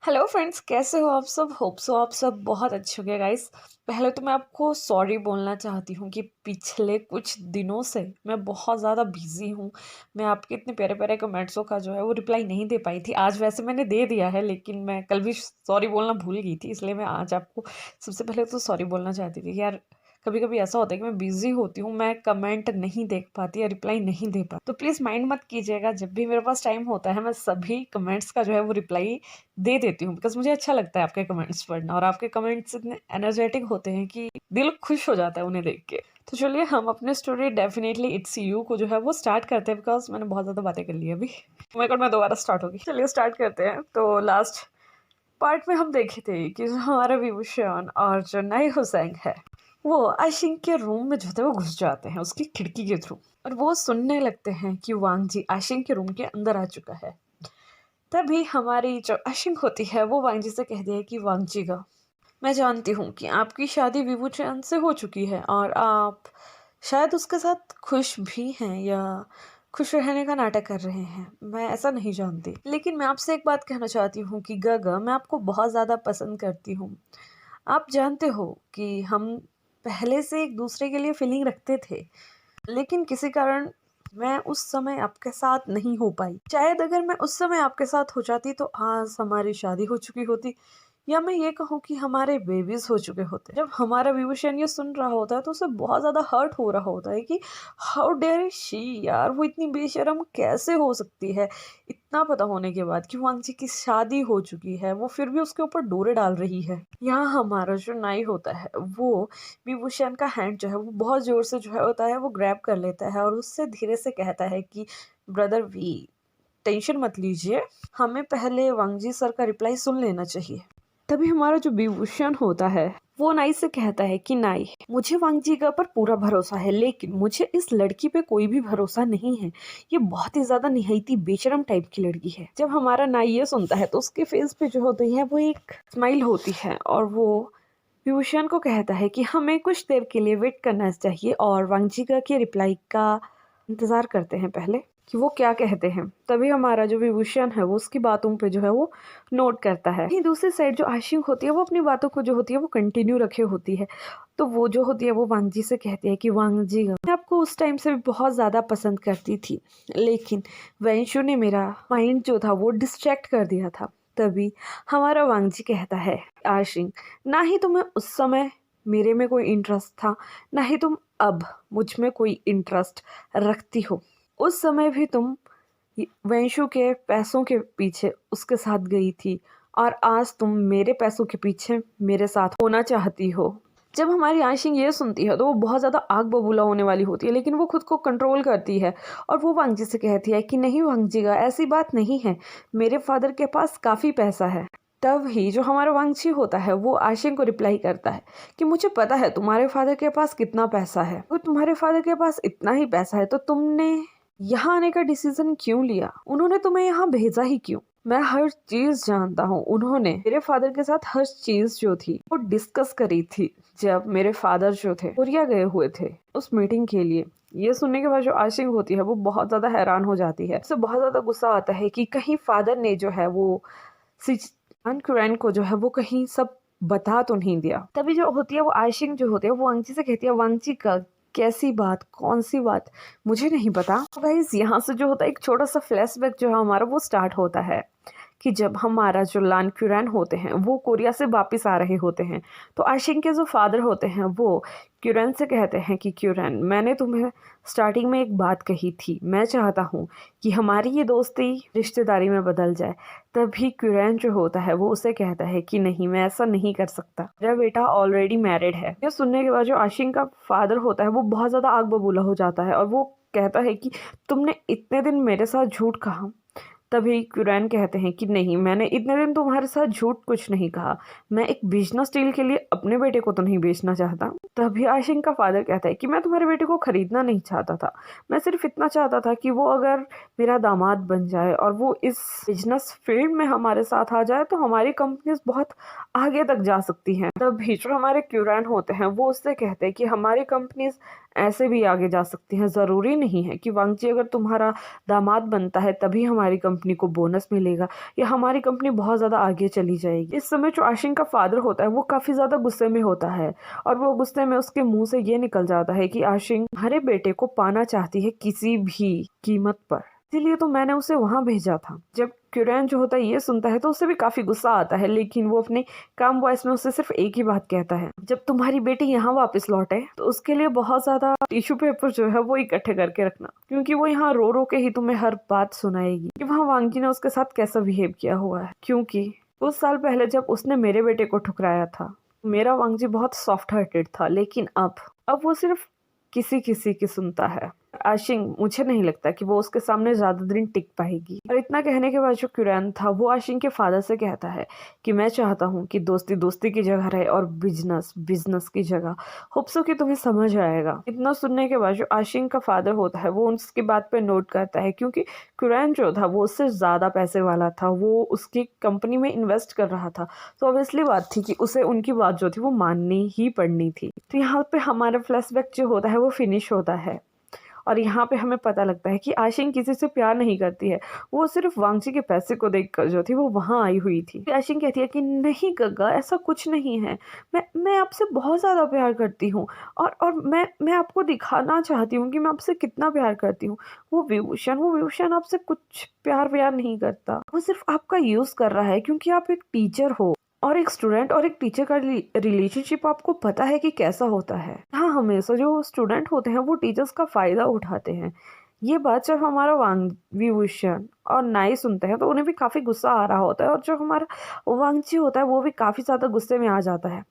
Hello friends, कैसे हो आप सब? होप सो आप सब बहुत अच्छे हो गए गाइस। पहले तो मैं आपको सॉरी बोलना चाहती हूँ कि पिछले कुछ दिनों से मैं बहुत ज़्यादा बिजी हूँ। मैं आपके इतने प्यारे प्यारे कमेंट्सों का जो है वो रिप्लाई नहीं दे पाई थी। आज वैसे मैंने दे दिया है, लेकिन मैं कल भी सॉरी बोलना भूल गई थी, इसलिए मैं आज आपको सबसे पहले तो सॉरी बोलना चाहती थी कि यार कभी कभी ऐसा होता है कि मैं बिजी होती हूँ, मैं कमेंट नहीं देख पाती या रिप्लाई नहीं दे पाती। तो प्लीज़ माइंड मत कीजिएगा, जब भी मेरे पास टाइम होता है मैं सभी कमेंट्स का जो है वो रिप्लाई दे देती हूँ, बिकॉज मुझे अच्छा लगता है आपके कमेंट्स पढ़ना, और आपके कमेंट्स इतने एनर्जेटिक होते हैं कि दिल खुश हो जाता है उन्हें देख के। तो चलिए हम अपने स्टोरी डेफिनेटली इट्स यू को जो है वो स्टार्ट करते हैं, बिकॉज मैंने बहुत ज़्यादा बातें कर ली अभी। मेरे को मैं दोबारा स्टार्ट होगी। चलिए स्टार्ट करते हैं। तो लास्ट पार्ट में हम देखे थे कि जो हमारा विभूषण और जो नई हुसैन है वो आशिंग के रूम में जो है वो घुस जाते हैं उसकी खिड़की के थ्रू, और वो सुनने लगते हैं कि वांग जी आशिंग के रूम के अंदर आ चुका है। तभी हमारी जो आशिंग होती है वो वांग जी से कहती है कि वांग जी का मैं जानती हूँ कि आपकी शादी विभूचंद से हो चुकी है और आप शायद उसके साथ खुश भी हैं या खुश रहने का नाटक कर रहे हैं, मैं ऐसा नहीं जानती। लेकिन मैं आपसे एक बात कहना चाहती हूँ कि गगा मैं आपको बहुत ज़्यादा पसंद करती हूँ। आप जानते हो कि हम पहले से एक दूसरे के लिए फीलिंग रखते थे, लेकिन किसी कारण मैं उस समय आपके साथ नहीं हो पाई। शायद अगर मैं उस समय आपके साथ हो जाती तो आज हमारी शादी हो चुकी होती, या मैं ये कहूँ कि हमारे बेबीज हो चुके होते। जब हमारा विभूषण ये सुन रहा होता है तो उसे बहुत ज़्यादा हर्ट हो रहा होता है कि हाउ डेयर शी, यार वो इतनी बेशर्म कैसे हो सकती है। इतना पता होने के बाद कि वांग जी की शादी हो चुकी है वो फिर भी उसके ऊपर डोरे डाल रही है। यहाँ हमारा जो नाई होता है वो विभूषण का हैंड जो है वो बहुत जोर से जो है होता है वो ग्रैब कर लेता है और उससे धीरे से कहता है कि ब्रदर वी, टेंशन मत लीजिए, हमें पहले वांगजी सर का रिप्लाई सुन लेना चाहिए। तभी हमारा जो विभूषण होता है वो नाई से कहता है कि नाई, मुझे वांगजी का पर पूरा भरोसा है, लेकिन मुझे इस लड़की पे कोई भी भरोसा नहीं है। ये बहुत ही ज्यादा निहायती बेशरम टाइप की लड़की है। जब हमारा नाई ये सुनता है तो उसके फेस पे जो होती है वो एक स्माइल होती है और वो विभूषण को कहता है कि हमें कुछ देर के लिए वेट करना चाहिए और वांगजिका के रिप्लाई का इंतजार करते हैं पहले कि वो क्या कहते हैं। तभी हमारा जो विभूषण है वो उसकी बातों पे जो है वो नोट करता है। वहीं दूसरी साइड जो आशिंग होती है वो अपनी बातों को जो होती है वो कंटिन्यू रखे होती है। तो वो जो होती है वो वांग जी से कहती है कि वांग जी मैं आपको उस टाइम से भी बहुत ज्यादा पसंद करती थी, लेकिन वंशु ने मेरा माइंड जो था वो डिस्ट्रैक्ट कर दिया था। तभी हमारा वांग जी कहता है आशिंग, ना ही तुम्हें उस समय मेरे में कोई इंटरेस्ट था, ना ही तुम अब मुझ में कोई इंटरेस्ट रखती हो। उस समय भी तुम वंशु के पैसों के पीछे उसके साथ गई थी और आज तुम मेरे पैसों के पीछे मेरे साथ होना चाहती हो। जब हमारी आशिंग ये सुनती है तो वो बहुत ज़्यादा आग बबूला होने वाली होती है, लेकिन वो खुद को कंट्रोल करती है और वो वांगजी से कहती है कि नहीं वांगजीगा, ऐसी बात नहीं है, मेरे फादर के पास काफ़ी पैसा है। तब ही जो हमारा वांगजी होता है वो आशिंग को रिप्लाई करता है कि मुझे पता है तुम्हारे फादर के पास कितना पैसा है, तो तुम्हारे फादर के पास इतना ही पैसा है तो तुमने यहाँ आने का डिसीजन क्यों लिया, उन्होंने तुम्हें यहाँ भेजा ही क्यों। मैं हर चीज जानता हूँ, उन्होंने मेरे फादर के साथ हर चीज जो थी वो डिस्कस करी थी जब मेरे फादर जो थे कोरिया गए हुए थे उस मीटिंग के लिए। ये सुनने के बाद जो आशिंग होती है वो बहुत ज्यादा हैरान हो जाती है, उसे बहुत ज्यादा गुस्सा आता है कि कहीं फादर ने जो है वो कुरैन को जो है वो कहीं सब बता तो नहीं दिया। तभी जो होती है वो आशिंग जो होती है वो वांगजी से कहती है वांगजी का कैसी बात, कौन सी बात, मुझे नहीं पता। तो गाइस यहाँ से जो होता है एक छोटा सा फ्लैशबैक जो है हमारा वो स्टार्ट होता है कि जब हमारा जो लान क्यूरैन होते हैं वो कोरिया से वापस आ रहे होते हैं तो आशिंग के जो फादर होते हैं वो क्यूरैन से कहते हैं कि क्यूरैन, मैंने तुम्हें स्टार्टिंग में एक बात कही थी, मैं चाहता हूँ कि हमारी ये दोस्ती रिश्तेदारी में बदल जाए। तभी क्यूरैन जो होता है वो उसे कहता है कि नहीं, मैं ऐसा नहीं कर सकता, मेरा बेटा ऑलरेडी मैरिड है। ये सुनने के बाद जो आशिंग का फादर होता है वो बहुत ज़्यादा आग बबूला हो जाता है और वो कहता है कि तुमने इतने दिन मेरे साथ झूठ कहा। तभी क्यूरैन कहते हैं कि नहीं, मैंने इतने दिन तुम्हारे साथ झूठ कुछ नहीं कहा, मैं एक बिजनेस डील के लिए अपने बेटे को तो नहीं बेचना चाहता। तभी आशिंग का फादर कहता है कि मैं तुम्हारे बेटे को खरीदना नहीं चाहता था, मैं सिर्फ इतना चाहता था कि वो अगर मेरा दामाद बन जाए और वो इस बिजनेस फील्ड में हमारे साथ आ जाए तो हमारी कंपनीज बहुत आगे तक जा सकती हैं। तभी जो हमारे क्यूरैन होते हैं वो उससे कहते हैं कि हमारी कंपनीज ऐसे भी आगे जा सकती हैं, ज़रूरी नहीं है कि वांगजी अगर तुम्हारा दामाद बनता है तभी हमारी कंपनी कंपनी को बोनस मिलेगा या हमारी कंपनी बहुत ज़्यादा आगे चली जाएगी। इस समय जो आशिंग का फादर होता है वो काफ़ी ज़्यादा गुस्से में होता है और वो गुस्से में उसके मुंह से ये निकल जाता है कि आशिंग हमारे बेटे को पाना चाहती है किसी भी कीमत पर, इसीलिए तो मैंने उसे वहां भेजा था। जब क्यूरैन जो होता है ये सुनता है तो उसे भी काफी गुस्सा आता है, लेकिन वो अपने काम वॉइस में उसे सिर्फ एक ही बात कहता है, जब तुम्हारी बेटी यहाँ वापस लौटे तो उसके लिए बहुत ज्यादा टिश्यू पेपर जो है वो इकट्ठे करके रखना, क्योंकि वो यहाँ रो रो के ही तुम्हें हर बात सुनाएगी कि वहाँ वांगी ने उसके साथ कैसा बिहेव किया हुआ है। क्योंकि कुछ साल पहले जब उसने मेरे बेटे को ठुकराया था, मेरा वांगजी बहुत सॉफ्ट हार्टेड था, लेकिन अब वो सिर्फ किसी किसी की सुनता है। आशिंग, मुझे नहीं लगता कि वो उसके सामने ज्यादा दिन टिक पाएगी। और इतना कहने के बाद जो क्यूरैन था वो आशिंग के फादर से कहता है कि मैं चाहता हूँ कि दोस्ती दोस्ती की जगह रहे और बिजनेस बिजनेस की जगह। होप सो कि तुम्हें समझ आएगा। इतना सुनने के बाद जो आशिंग का फादर होता है वो उसकी बात पे नोट करता है, क्योंकि क्यूरैन जो था वो उससे ज्यादा पैसे वाला था, वो उसकी कंपनी में इन्वेस्ट कर रहा था, तो ऑब्वियसली बात थी कि उसे उनकी बात जो थी वो माननी ही पड़नी थी। तो यहाँ पे हमारा फ्लैशबैक जो होता है वो फिनिश होता है और यहाँ पे हमें पता लगता है कि आशिंग किसी से प्यार नहीं करती है, वो सिर्फ वांगजी के पैसे को देखकर जो थी वो वहां आई हुई थी। आशिंग कहती है कि नहीं गग्गा, ऐसा कुछ नहीं है, मैं आपसे बहुत ज्यादा प्यार करती हूँ और मैं आपको दिखाना चाहती हूँ कि मैं आपसे कितना प्यार करती हूँ। वो विभूषण आपसे कुछ प्यार नहीं करता, वो सिर्फ आपका यूज कर रहा है क्योंकि आप एक टीचर हो और एक स्टूडेंट और एक टीचर का रिलेशनशिप आपको पता है कि कैसा होता है। हाँ, हमेशा जो स्टूडेंट होते हैं वो टीचर्स का फायदा उठाते हैं। ये बात जब हमारा विभूषण और नाई सुनते हैं तो उन्हें भी काफी गुस्सा आ रहा होता है और जो हमारा वांगची होता है वो भी काफी ज्यादा गुस्से में आ जाता है,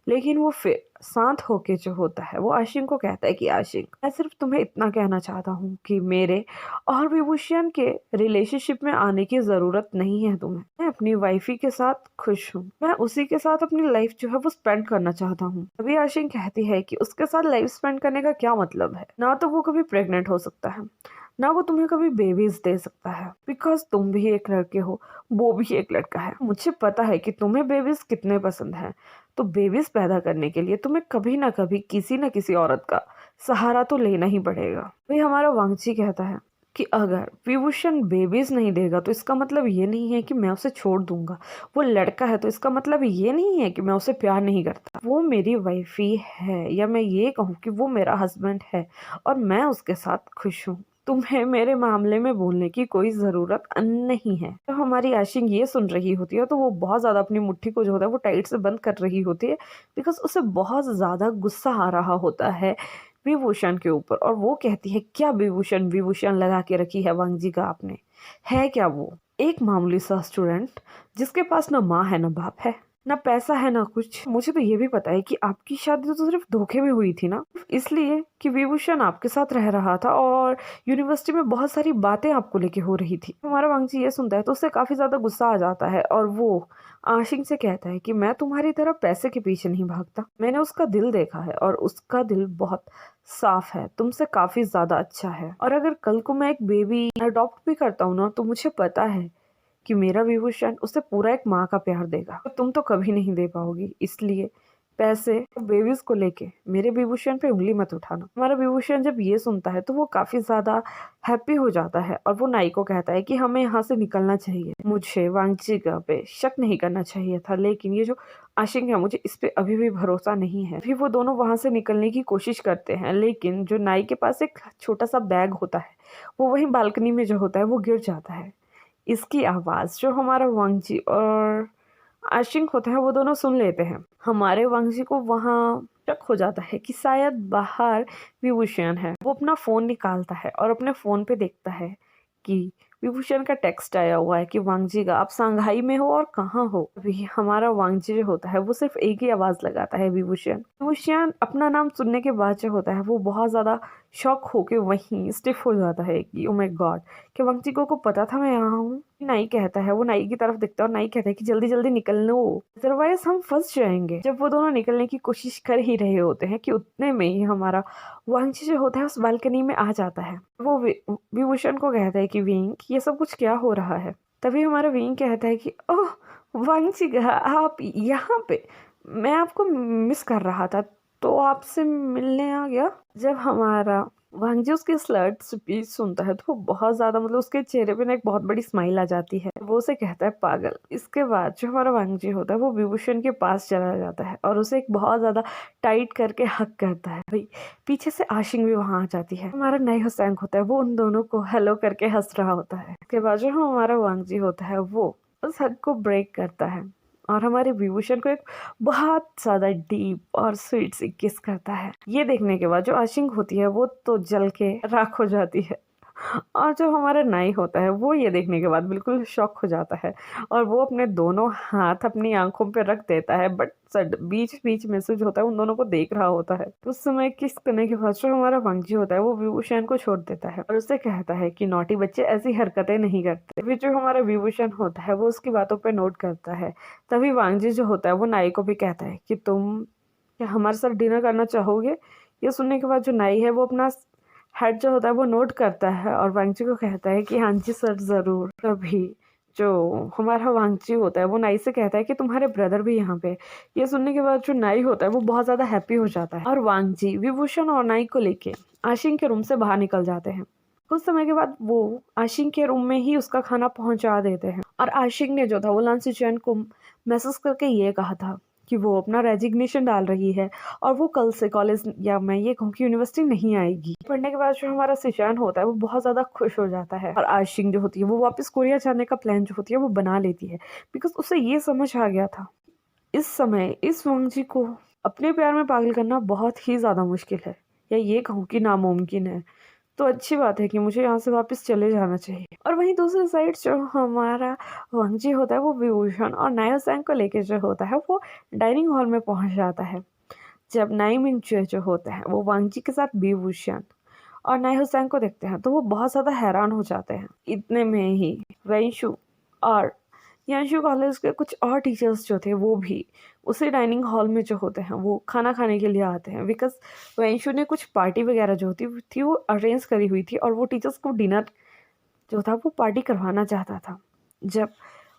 लेकिन वो फिर शांत होके जो होता है वो आशिंग को कहता है कि आशिंग, मैं सिर्फ तुम्हें इतना कहना चाहता हूँ कि मेरे और विभूषण के रिलेशनशिप में आने की जरूरत नहीं है तुम्हें। मैं अपनी वाइफी के साथ खुश हूँ, मैं उसी के साथ अपनी लाइफ जो है वो स्पेंड करना चाहता हूँ। तभी आशिंग कहती है कि उसके साथ लाइफ स्पेंड करने का क्या मतलब है, ना तो वो कभी प्रेग्नेंट हो सकता है, ना वो तुम्हें कभी बेबीज दे सकता है, बिकॉज तुम भी एक लड़के हो, वो भी एक लड़का है। मुझे पता है कि तुम्हें बेबीज कितने पसंद है, तो बेबीज पैदा करने के लिए तुम्हें कभी ना कभी किसी न किसी औरत का सहारा तो लेना ही पड़ेगा। भाई हमारा वांगची कहता है कि अगर विभूषण बेबीज नहीं देगा तो इसका मतलब ये नहीं है कि मैं उसे छोड़ दूंगा, वो लड़का है तो इसका मतलब ये नहीं है कि मैं उसे प्यार नहीं करता, वो मेरी वाइफी है, या मैं ये कहूँ कि वो मेरा हस्बैंड है और मैं उसके साथ खुश हूँ। तुम्हें मेरे मामले में बोलने की कोई जरूरत नहीं है। तो हमारी आशिंग ये सुन रही होती है तो वो बहुत ज्यादा अपनी मुट्ठी को जो होता है वो टाइट से बंद कर रही होती है, बिकॉज उसे बहुत ज्यादा गुस्सा आ रहा होता है विभूषण के ऊपर। और वो कहती है, क्या विभूषण लगा के रखी है वांगजी का आपने, है क्या वो एक मामूली सा स्टूडेंट जिसके पास ना माँ है ना बाप है, ना पैसा है ना कुछ। मुझे तो ये भी पता है कि आपकी शादी तो सिर्फ धोखे में हुई थी ना, इसलिए कि विभूषण आपके साथ रह रहा था और यूनिवर्सिटी में बहुत सारी बातें आपको लेके हो रही थी। हमारा वांगजी ये सुनता है तो उससे काफी ज्यादा गुस्सा आ जाता है और वो आशिंग से कहता है कि मैं तुम्हारी तरह पैसे के पीछे नहीं भागता, मैंने उसका दिल देखा है और उसका दिल बहुत साफ है, तुमसे काफी ज्यादा अच्छा है। और अगर कल को मैं एक बेबी अडॉप्ट भी करता हूँ ना तो मुझे पता है कि मेरा विभूषण उसे पूरा एक माँ का प्यार देगा, तो तुम तो कभी नहीं दे पाओगी, इसलिए पैसे और बेबीज को लेके मेरे विभूषण पे उंगली मत उठाना। हमारा विभूषण जब ये सुनता है तो वो काफी ज्यादा हैप्पी हो जाता है और वो नाई को कहता है कि हमें यहाँ से निकलना चाहिए। मुझे वांगची पे शक नहीं करना चाहिए था, लेकिन ये जो आशिंग है मुझे इस पे अभी भी भरोसा नहीं है। फिर वो दोनों वहां से निकलने की कोशिश करते हैं, लेकिन जो नाई के पास एक छोटा सा बैग होता है वो वहीं बालकनी में जो होता है वो गिर जाता है। इसकी आवाज जो हमारा वांगजी और आशिंग होता है वो दोनों सुन लेते हैं। हमारे वांगजी को वहाँ शक हो जाता है कि शायद बाहर विभूषण है। वो अपना फोन निकालता है और अपने फोन पे देखता है कि विभूषण का टेक्स्ट आया हुआ है कि वांगजी का, आप सांघाई में हो और कहाँ हो। अभी हमारा वांगजी जो होता है वो सिर्फ एक ही आवाज लगाता है, विभूषण अपना नाम सुनने के बाद जो होता है वो बहुत ज्यादा शॉक होके वहीं स्टिफ हो जाता है कि ओ माय गॉड, कि वांगजी को पता था मैं यहाँ हूँ। नाई कहता है, वो नाई की तरफ दिखता है और नाई कहता है कि जल्दी जल्दी निकल लो, अदरवाइज हम फंस जाएंगे। जब वो दोनों निकलने की कोशिश कर ही रहे होते हैं कि उतने में ही हमारा वांगजी जो होता है उस बालकनी में आ जाता है। वो विभूषण को कहता है कि विंग, ये सब कुछ क्या हो रहा है। तभी हमारा विंग कहता है कि ओह वांगजी, आप यहाँ पे, मैं आपको मिस कर रहा था तो आपसे मिलने आ गया। जब हमारा वांगजी उसकी स्लर्ट स्पीच सुनता है तो वो बहुत ज्यादा मतलब उसके चेहरे पे ना एक बहुत बड़ी स्माइल आ जाती है। वो उसे कहता है पागल। इसके बाद जो हमारा वांगजी होता है वो विभूषण के पास चला जाता है और उसे एक बहुत ज्यादा टाइट करके हक करता है। भाई पीछे से आशिंग भी वहां आ जाती है। हमारा नए हुसैन होता है वो उन दोनों को हेलो करके हंस रहा होता है। इसके बाद जो हमारा वांगजी होता है वो उस हक को ब्रेक करता है और हमारे विभूषण को एक बहुत ज्यादा डीप और स्वीट सी किस करता है। ये देखने के बाद जो आशिंग होती है वो तो जल के राख हो जाती है और जो हमारा नाई होता है वो ये देखने के बाद बिल्कुल शॉक हो जाता है और वो अपने दोनों हाथ अपनी आंखों पे रख देता है। बट बीच बीच में से जो होता है उन दोनों को देख रहा होता है। उस समय किस करने के बाद जो हमारा वांगजी होता है वो विभूषण को छोड़ देता है और उससे कहता है कि नॉटी बच्चे ऐसी हरकतें नहीं करते। फिर जो हमारा विभूषण होता है वो उसकी बातों पर नोट करता है। तभी वांगजी जो होता है वो नाई को भी कहता है कि तुम क्या हमारे साथ डिनर करना चाहोगे। ये सुनने के बाद जो नाई है वो अपना हेड जो होता है वो नोट करता है और वांगची को कहता है कि हाँ जी सर जरूर। तभी जो हमारा वांगची होता है वो नाई से कहता है कि तुम्हारे ब्रदर भी यहाँ पे। ये सुनने के बाद जो नाई होता है वो बहुत ज्यादा हैप्पी हो जाता है और वांगजी विभूषण और नाई को लेके आशिंग के रूम से बाहर निकल जाते हैं। कुछ समय के बाद वो आशिंग के रूम में ही उसका खाना पहुंचा देते हैं और आशिंग ने जो था वो लांसी चैन को मैसेज करके ये कहा था कि वो अपना रेजिग्नेशन डाल रही है और वो कल से कॉलेज या मैं ये कहूँ कि यूनिवर्सिटी नहीं आएगी। पढ़ने के बाद जो हमारा सिशान होता है वो बहुत ज्यादा खुश हो जाता है और आशिंग जो होती है वो वापस कोरिया जाने का प्लान जो होती है वो बना लेती है बिकॉज उसे ये समझ आ गया था इस समय इस वांगजी को अपने प्यार में पागल करना बहुत ही ज्यादा मुश्किल है या ये कहूँ कि नामुमकिन है। तो अच्छी बात है कि मुझे यहाँ से वापस चले जाना चाहिए। और वहीं दूसरी साइड जो हमारा वांगजी होता है वो विभूषण और नाया सैंग को लेके जो होता है वो डाइनिंग हॉल में पहुंच जाता है। जब नाई मिंगचुए जो होता है वो वांगजी के साथ विभूषण और नाई हुसैन को देखते हैं तो वो बहुत ज्यादा हैरान हो जाते हैं। इतने में ही वैंशु और यांशु कॉलेज के कुछ और टीचर्स जो थे वो भी उसी डाइनिंग हॉल में जो होते हैं वो खाना खाने के लिए आते हैं बिकॉज वैंशु ने कुछ पार्टी वगैरह जो होती थी वो अरेंज करी हुई थी और वो टीचर्स को डिनर जो था वो पार्टी करवाना चाहता था। जब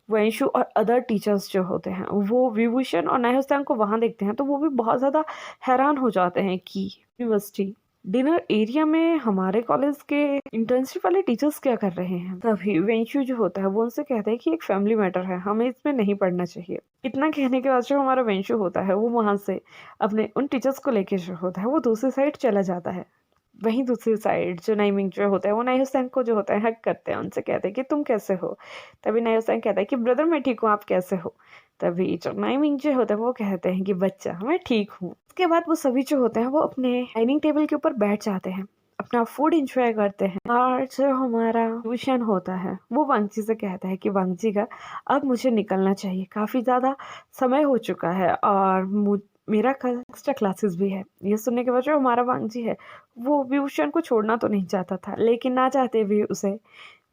वैंशु और अदर टीचर्स जो होते हैं वो विभूषण और नायहुस्तान को वहां देखते हैं तो वो भी बहुत ज़्यादा हैरान हो जाते हैं कि यूनिवर्सिटी डिनर एरिया में हमारे कॉलेज के इंटर्नशिप वाले टीचर्स क्या कर रहे हैं। तभी वेंशु जो होता है वो उनसे कहता है कि एक फैमिली मैटर है, हमें इसमें नहीं पढ़ना चाहिए। इतना कहने के बाद जो हमारा वेंशु होता है वो वहां से अपने उन टीचर्स को लेके जो होता है वो दूसरी साइड चला जाता है। वहीं दूसरी साइड जो नाइमिंग जो होता है वो नाई हुसैन को जो होता है हक करते हैं, उनसे कहते हैं कि तुम कैसे हो। तभी नाई हुसैन कहता है कि ब्रदर मैं ठीक हूँ, आप कैसे हो। तभी जो नाइमिंग जो होता है वो कहते हैं कि बच्चा मैं ठीक हूँ। उसके बाद वो सभी जो होते हैं वो अपने डाइनिंग टेबल के ऊपर बैठ जाते हैं, अपना फूड इंजॉय करते हैं। और जो हमारा ट्यूशन होता है वो वांगजी से कहता है कि वांगजी का अब मुझे निकलना चाहिए, काफी ज्यादा समय हो चुका है और मेरा कल एक्स्ट्रा क्लासेस भी है। ये सुनने के बाद जो हमारा वांगजी है वो विभूषण को छोड़ना तो नहीं चाहता था, लेकिन ना चाहते भी उसे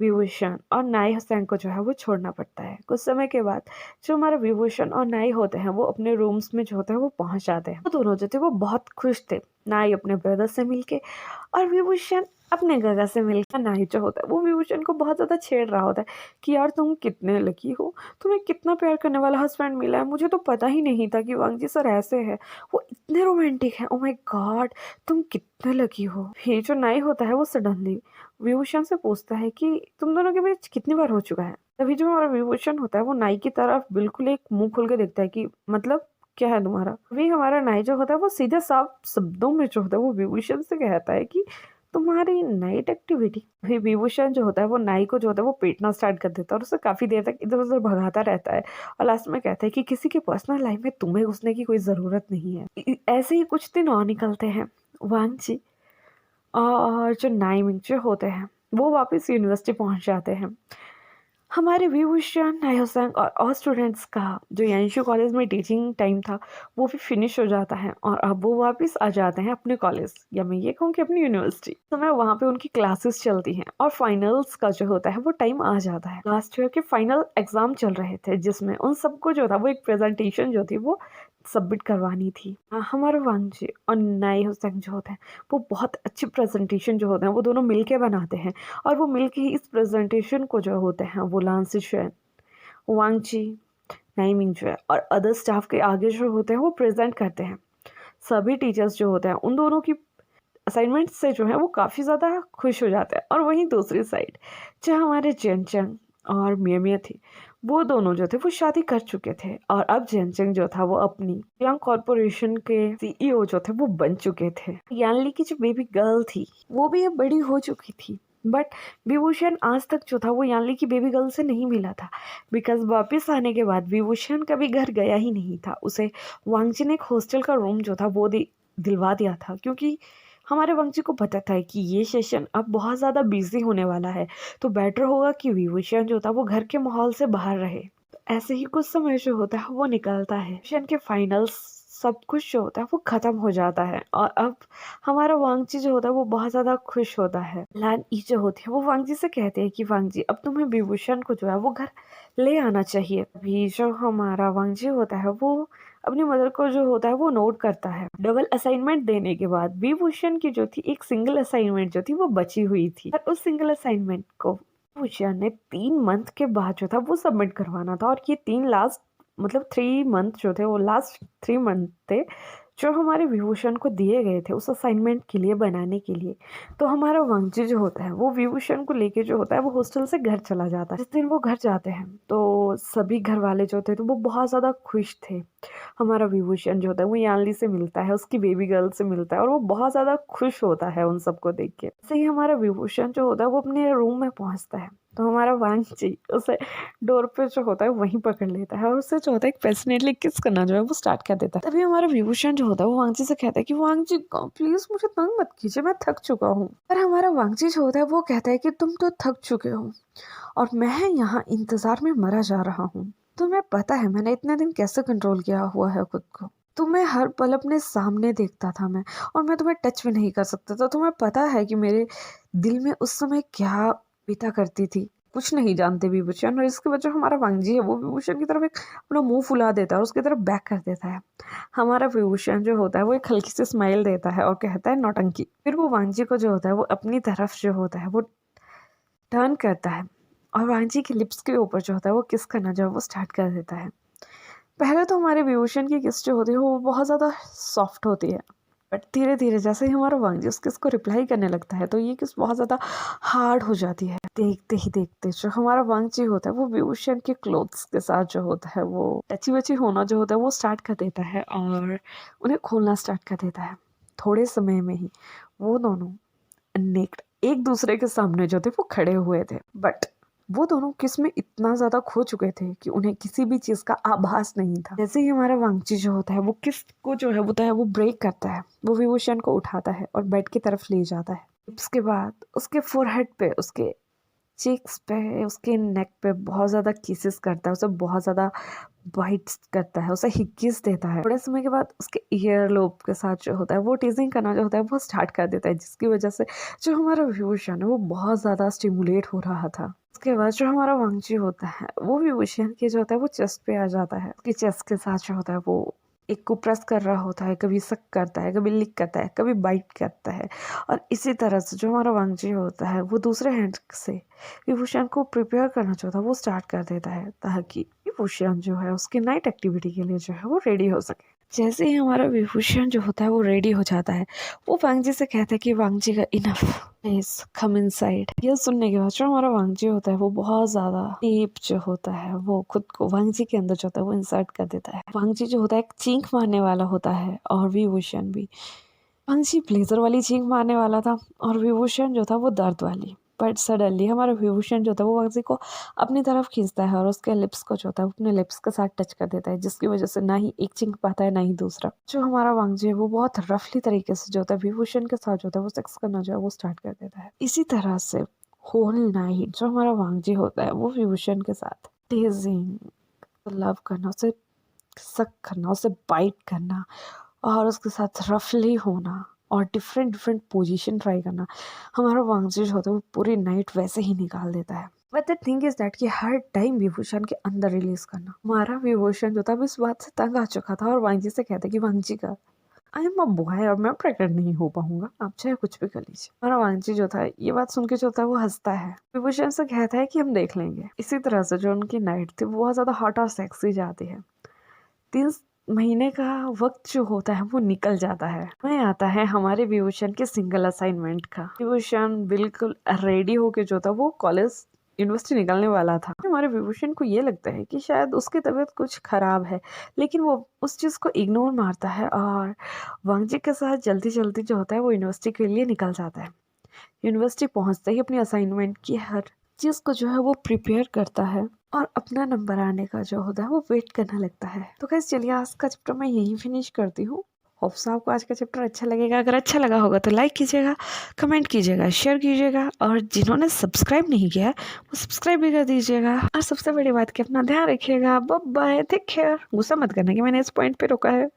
विभूषण और नाई हुसैन को जो है वो छोड़ना पड़ता है। कुछ समय के बाद जो हमारे विभूषण और नाई होते हैं वो अपने रूम्स में जो होते हैं वो पहुंच जाते हैं। वो दोनों जो थे वो बहुत खुश थे, नाई अपने ब्रदर से मिलके और विभूषण अपने गगा से मिलकर। नाई जो होता है वो विभूषण को बहुत ज्यादा छेड़ रहा होता है कि यार तुम कितने लकी हो, तुम्हें कितना प्यार करने वाला हस्बैंड मिला है, मुझे तो पता ही नहीं था कि वांगजी सर ऐसे है, वो इतने रोमांटिक है, ओ माय गॉड तुम कितने लकी हो। ये जो नाई होता है वो सडनली विभूषण से पूछता है कि तुम दोनों के बीच कितनी बार हो चुका है। तभी जो हमारा विभूषण होता है वो नाई की तरफ बिल्कुल एक मुंह खोल के देखता है कि मतलब क्या है तुम्हारा। अभी हमारा नाई जो होता है वो सीधे साफ शब्दों में जो होता है वो विभूषण से कहता है कि तुम्हारी नाइट एक्टिविटी। फिर विभूषण जो होता है वो नाई को जो होता है वो पीटना स्टार्ट कर देता है और उसे काफी देर तक इधर उधर भगाता रहता है और लास्ट में कहता है कि किसी के पर्सनल लाइफ में तुम्हें घुसने की कोई जरूरत नहीं है। ऐसे ही कुछ दिन और निकलते हैं। वांगजी और जो नाई मिंगचे होते हैं वो वापस यूनिवर्सिटी पहुंच जाते हैं। हमारे विभूषण नायोसंग और स्टूडेंट्स का जो यांशु कॉलेज में टीचिंग टाइम था वो भी फिनिश हो जाता है और अब वो वापस आ जाते हैं अपने कॉलेज या मैं ये कहूँ कि अपनी यूनिवर्सिटी। समय वहाँ पे उनकी क्लासेस चलती हैं और फाइनल्स का जो होता है वो टाइम आ जाता है। लास्ट ईयर के फाइनल एग्जाम चल रहे थे जिसमें उन सबको जो था वो एक प्रेजेंटेशन जो थी वो सबमिट करवानी थी। हमारे वांगजी और नाई हुसैन जो होते हैं वो बहुत अच्छी प्रेजेंटेशन जो होते हैं वो दोनों मिलके बनाते हैं और वो मिलके ही इस प्रेजेंटेशन को जो होते हैं वो लांसी शुएन, वांगजी, नाई मिंगजुए और अदर स्टाफ के आगे जो होते हैं वो प्रेजेंट करते हैं। सभी टीचर्स जो होते हैं उन दोनों की असाइनमेंट से जो है वो काफ़ी ज़्यादा खुश हो जाता है। और वहीं दूसरी साइड जो हमारे जेनचंग और मिया मिया थे, वो दोनों जो थे वो शादी कर चुके थे और अब जेनचंग जो था वो अपनी यंग कॉर्पोरेशन के सीईओ जो थे वो बन चुके थे। यानली की जो बेबी गर्ल थी वो भी अब बड़ी हो चुकी थी, बट विभूषण आज तक जो था वो यानली की बेबी गर्ल से नहीं मिला था, बिकॉज वापस आने के बाद विभूषण कभी घर गया ही नहीं था। उसे वांगजी ने एक हॉस्टल का रूम जो था वो दिलवा दिया था, क्योंकि हमारे वांगजी को पता था कि ये सेशन अब बहुत ज़्यादा बिजी होने वाला है, तो बेटर होगा कि विभूषण जो था वो घर के माहौल से बाहर रहे। तो ऐसे ही कुछ समय जो होता है वो निकलता है, सेशन के फाइनल्स सब कुछ जो होता है वो खत्म हो जाता है और अब हमारा वांगजी जो होता है वो बहुत ज़्यादा खुश होता है। लान ई जो होती है वो वांगजी से कहते हैं कि वांगजी अब तुम्हें विभूषण को जो है वो घर ले आना चाहिए। अभी जो हमारा वांगजी होता है वो अपनी मदर को जो होता है वो नोट करता है। डबल असाइनमेंट देने के बाद विभूषण की जो थी एक सिंगल असाइनमेंट जो थी वो बची हुई थी और उस सिंगल असाइनमेंट को विभूषण ने 3 मंथ के बाद जो था वो सबमिट करवाना था। और ये 3 मंथ जो थे वो लास्ट 3 मंथ थे जो हमारे विभूषण को दिए गए थे उस असाइनमेंट के लिए बनाने के लिए। तो हमारा वांगजी जो होता है वो विभूषण को लेके जो होता है वो हॉस्टल से घर चला जाता है। जिस दिन वो घर जाते हैं तो सभी घर वाले जो थे तो वो बहुत ज़्यादा खुश थे। हमारा विभूषण जो होता है वो यानली से मिलता है, उसकी बेबी गर्ल से मिलता है और वो बहुत ज़्यादा खुश होता है उन सबको देख के। ऐसे ही हमारा विभूषण जो होता है वो अपने रूम में पहुंचता है तो हमारा वांगजी उसे डोर पे जो होता है वहीं पकड़ लेता है और उससे जो होता है पैशनेटली किस करना जो है वो स्टार्ट कर देता है। तभी हमारा विभूषण जो होता है वो वांगजी से कहता है कि वांगजी प्लीज मुझे तंग मत कीजिए, मैं थक चुका हूँ। पर हमारा वांगजी जो होता है वो कहता है कि तुम तो थक चुके हो और मैं यहाँ इंतजार में मरा जा रहा हूँ। तुम्हें पता है मैंने इतने दिन कैसे कंट्रोल किया हुआ है खुद को। तुम्हें हर पल अपने सामने देखता था मैं और मैं तुम्हें टच भी नहीं कर सकता था। तुम्हें पता है कि मेरे दिल में उस समय क्या बीता करती थी। कुछ नहीं जानते विभूषण। और इसकी वजह हमारा वांगजी है वो विभूषण की तरफ एक अपना मुंह फुला देता है और उसकी तरफ बैक कर देता है। हमारा विभूषण जो होता है वो एक हल्की सी स्माइल देता है और कहता है नौटंकी। फिर वो वांगजी को जो होता है वो अपनी तरफ जो होता है वो टर्न करता है और वांगजी के लिप्स के ऊपर जो होता है वो किस करना जो है वो स्टार्ट कर देता है। पहले तो हमारे विभूषण की किस जो होती है वो बहुत ज़्यादा सॉफ्ट होती है, बट धीरे धीरे जैसे ही हमारा वांगजी उस किस को रिप्लाई करने लगता है तो ये किस बहुत ज़्यादा हार्ड हो जाती है। देखते ही देखते जो हमारा वांगजी होता है वो विभूषण के क्लोथ्स के साथ जो होता है वो टची वची होना जो होता है वो स्टार्ट कर देता है और उन्हें खोलना स्टार्ट कर देता है। थोड़े समय में ही वो दोनों नेक्ड एक दूसरे के सामने जो थे वो खड़े हुए थे, बट वो दोनों किस में इतना ज्यादा खो चुके थे कि उन्हें किसी भी चीज का आभास नहीं था। जैसे ही हमारा वांगजी जो होता है वो किस को जो है वो ब्रेक करता है, वो विभूषण को उठाता है और बेड की तरफ ले जाता है। उसके बाद उसके फोरहेड पे, उसके चीक्स पे, उसके नेक पे बहुत ज़्यादा किसेस करता है, उसे बहुत ज़्यादा बाइट्स करता है, उसे हिक्कीस देता है। थोड़े समय के बाद उसके ईयर लोब के साथ जो होता है वो टीजिंग करना जो होता है वो स्टार्ट कर देता है, जिसकी वजह से जो हमारा विभूषण है वो बहुत ज़्यादा स्टिमुलेट हो रहा था। उसके बाद जो हमारा वांगजी होता है वो विभूषण के जो होता है वो चेस्ट पे आ जाता है। उसके चेस्ट के साथ जो होता है वो एक को प्रेस कर रहा होता है, कभी सक करता है, कभी लिक करता है, कभी बाइट करता है। और इसी तरह से जो हमारा वांगजी होता है वो दूसरे हैंड से विभूषण को प्रिपेयर करना चाहता है वो स्टार्ट कर देता है, ताकि विभूषण जो है उसकी नाइट एक्टिविटी के लिए जो है वो रेडी हो सके। जैसे ही हमारा विभूषण जो होता है वो रेडी हो जाता है वो वांगजी से कहता है कि वांगजी का इनफ, प्लीज कम इनसाइड। यह सुनने के बाद जो हमारा वांगजी होता है वो बहुत ज्यादा डीप जो होता है वो खुद को वांगजी के अंदर जो होता है वो इंसर्ट कर देता है। वांगजी जो होता है एक चीख मारने वाला होता है और विभूषण भी। वांगजी ब्लेजर वाली चीख मारने वाला था और विभूषण जो था वो दर्द वाली। बट सडनली हमारा विभूषण जो था वो वांगजी को अपनी तरफ खींचता है और उसके लिप्स को जो होता है वो अपने लिप्स के साथ टच कर देता है, जिसकी वजह से ना ही एक चीख पाता है ना ही दूसरा। जो हमारा वांगजी है वो बहुत रफली तरीके से जो होता है विभूषण के साथ जो होता है वो सेक्स करना जो है वो स्टार्ट कर देता है। इसी तरह से होल नाइट जो हमारा वांगजी होता है वो विभूषण के साथ टेजिंग, लव करना, उसे सक करना, उसे बाइट करना और उसके साथ रफली होना और डिफरेंट डिफरेंट पोजीशन ट्राई करना, हमारा वांगजी जो होता है वो पूरी नाइट वैसे ही निकाल देता है। But the thing is that कि हर टाइम विभूषण के अंदर रिलीज करना, हमारा विभूषण जो था इस बात से तंग आ चुका था और वांगजी से कहता कि वांगजी का आई एम अ बॉय और मैं प्रेग्नेंट नहीं हो पाऊंगा, आप चाहे कुछ भी कर लीजिए। हमारा वांगजी जो था ये बात सुन के जो था वो हंसता है, विभूषण से कहता है कि हम देख लेंगे। इसी तरह से जो उनकी नाइट थी वो बहुत ज्यादा हॉट और सेक्सी जाती है। 3 महीने का वक्त जो होता है वो निकल जाता है। मैं आता है हमारे विभूषण के सिंगल असाइनमेंट का। विभूषण बिल्कुल रेडी होके जो था वो कॉलेज यूनिवर्सिटी निकलने वाला था। हमारे विभूषण को ये लगता है कि शायद उसकी तबीयत कुछ खराब है, लेकिन वो उस चीज को इग्नोर मारता है और वांगजी के साथ जल्दी जल्दी जो होता है वो यूनिवर्सिटी के लिए निकल जाता है। यूनिवर्सिटी पहुंचते ही अपनी असाइनमेंट की हर चीज को जो है वो प्रिपेयर करता है और अपना नंबर आने का जो होता है वो वेट करने लगता है। तो गाइस चलिए आज का चैप्टर मैं यही फिनिश करती हूँ। होप सो आपको आज का चैप्टर अच्छा लगेगा। अगर अच्छा लगा होगा तो लाइक कीजिएगा, कमेंट कीजिएगा, शेयर कीजिएगा और जिन्होंने सब्सक्राइब नहीं किया है वो सब्सक्राइब भी कर दीजिएगा। और सबसे बड़ी बात कि अपना ध्यान रखिएगा। Bye bye, take care. गुस्सा मत करना कि मैंने इस पॉइंट पे रोका है।